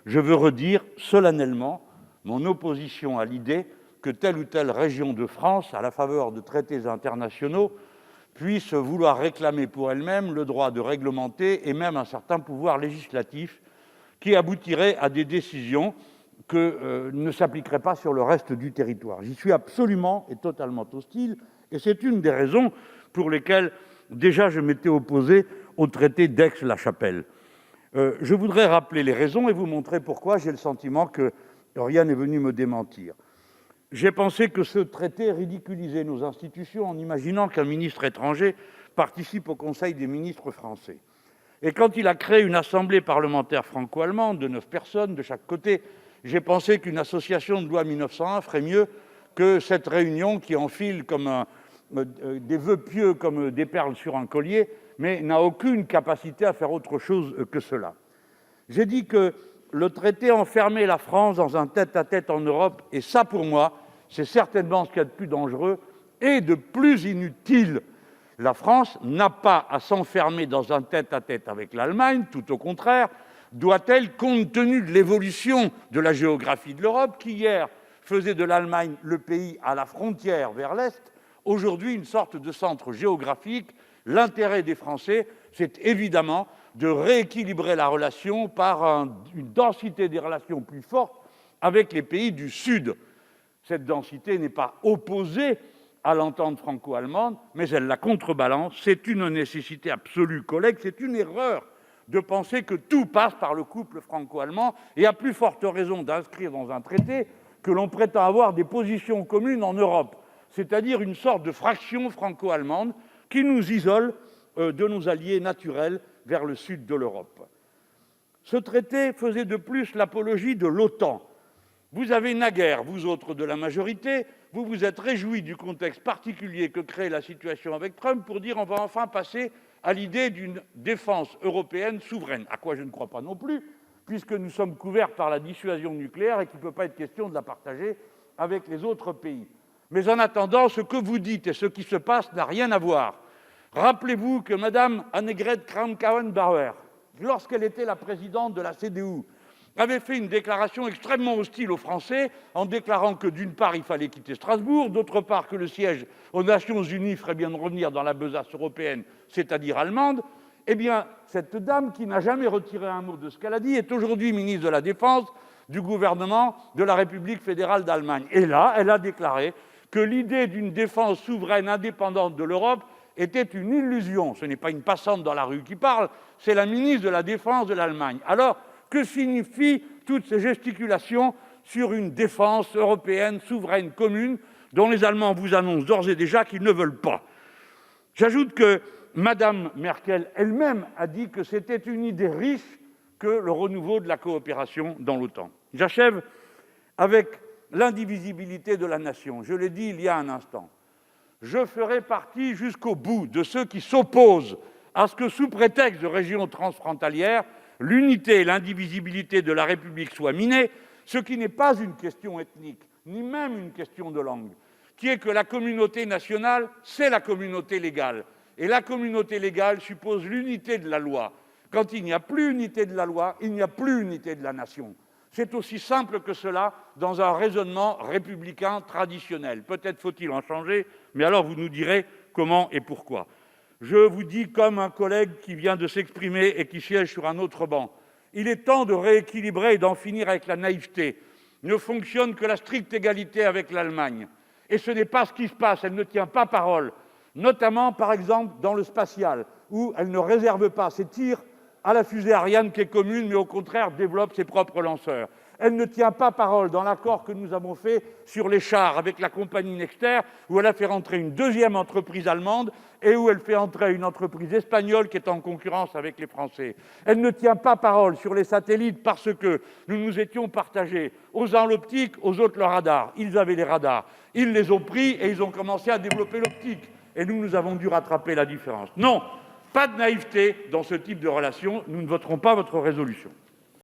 je veux redire solennellement mon opposition à l'idée que telle ou telle région de France, à la faveur de traités internationaux, puisse vouloir réclamer pour elle-même le droit de réglementer et même un certain pouvoir législatif qui aboutirait à des décisions ne s'appliqueraient pas sur le reste du territoire. J'y suis absolument et totalement hostile, et c'est une des raisons pour lesquelles déjà je m'étais opposé au traité d'Aix-la-Chapelle. Je voudrais rappeler les raisons et vous montrer pourquoi j'ai le sentiment que rien n'est venu me démentir. J'ai pensé que ce traité ridiculisait nos institutions en imaginant qu'un ministre étranger participe au Conseil des ministres français. Et quand il a créé une assemblée parlementaire franco-allemande de 9 personnes de chaque côté, j'ai pensé qu'une association de loi 1901 ferait mieux que cette réunion qui enfile comme des vœux pieux comme des perles sur un collier, mais n'a aucune capacité à faire autre chose que cela. J'ai dit que le traité enfermait la France dans un tête-à-tête en Europe, et ça, pour moi, c'est certainement ce qu'il y a de plus dangereux et de plus inutile. La France n'a pas à s'enfermer dans un tête-à-tête avec l'Allemagne, tout au contraire. Doit-elle, compte tenu de l'évolution de la géographie de l'Europe, qui hier faisait de l'Allemagne le pays à la frontière vers l'Est, aujourd'hui une sorte de centre géographique. L'intérêt des Français, c'est évidemment de rééquilibrer la relation par une densité des relations plus forte avec les pays du Sud. Cette densité n'est pas opposée à l'entente franco-allemande, mais elle la contrebalance. C'est une nécessité absolue, collègues, c'est une erreur de penser que tout passe par le couple franco-allemand, et à plus forte raison d'inscrire dans un traité que l'on prétend avoir des positions communes en Europe, c'est-à-dire une sorte de fraction franco-allemande qui nous isole de nos alliés naturels vers le sud de l'Europe. Ce traité faisait de plus l'apologie de l'OTAN. Vous avez naguère, vous autres de la majorité, vous vous êtes réjouis du contexte particulier que crée la situation avec Trump pour dire on va enfin passer à l'idée d'une défense européenne souveraine, à quoi je ne crois pas non plus, puisque nous sommes couverts par la dissuasion nucléaire et qu'il ne peut pas être question de la partager avec les autres pays. Mais en attendant, ce que vous dites et ce qui se passe n'a rien à voir. Rappelez-vous que Mme Annegret Kramp-Karrenbauer, lorsqu'elle était la présidente de la CDU, avait fait une déclaration extrêmement hostile aux Français en déclarant que, d'une part, il fallait quitter Strasbourg, d'autre part, que le siège aux Nations Unies ferait bien de revenir dans la besace européenne, c'est-à-dire allemande. Eh bien, cette dame, qui n'a jamais retiré un mot de ce qu'elle a dit, est aujourd'hui ministre de la Défense du gouvernement de la République fédérale d'Allemagne. Et là, elle a déclaré que l'idée d'une défense souveraine indépendante de l'Europe était une illusion. Ce n'est pas une passante dans la rue qui parle, c'est la ministre de la Défense de l'Allemagne. Alors, que signifient toutes ces gesticulations sur une défense européenne souveraine commune dont les Allemands vous annoncent d'ores et déjà qu'ils ne veulent pas? J'ajoute que Mme Merkel elle-même a dit que c'était une idée riche que le renouveau de la coopération dans l'OTAN. J'achève avec l'indivisibilité de la nation. Je l'ai dit il y a un instant. Je ferai partie jusqu'au bout de ceux qui s'opposent à ce que, sous prétexte de régions transfrontalières, l'unité et l'indivisibilité de la République soient minées, ce qui n'est pas une question ethnique, ni même une question de langue, qui est que la communauté nationale, c'est la communauté légale. Et la communauté légale suppose l'unité de la loi. Quand il n'y a plus unité de la loi, il n'y a plus unité de la nation. C'est aussi simple que cela dans un raisonnement républicain traditionnel. Peut-être faut-il en changer, mais alors vous nous direz comment et pourquoi. Je vous dis comme un collègue qui vient de s'exprimer et qui siège sur un autre banc, il est temps de rééquilibrer et d'en finir avec la naïveté. Ne fonctionne que la stricte égalité avec l'Allemagne. Et ce n'est pas ce qui se passe, elle ne tient pas parole, notamment par exemple dans le spatial, où elle ne réserve pas ses tirs à la fusée Ariane qui est commune, mais au contraire développe ses propres lanceurs. Elle ne tient pas parole dans l'accord que nous avons fait sur les chars avec la compagnie Nexter, où elle a fait rentrer une deuxième entreprise allemande et où elle fait entrer une entreprise espagnole qui est en concurrence avec les Français. Elle ne tient pas parole sur les satellites parce que nous nous étions partagés, aux uns l'optique, aux autres le radar. Ils avaient les radars, ils les ont pris et ils ont commencé à développer l'optique. Et nous avons dû rattraper la différence. Non, pas de naïveté dans ce type de relation. Nous ne voterons pas votre résolution.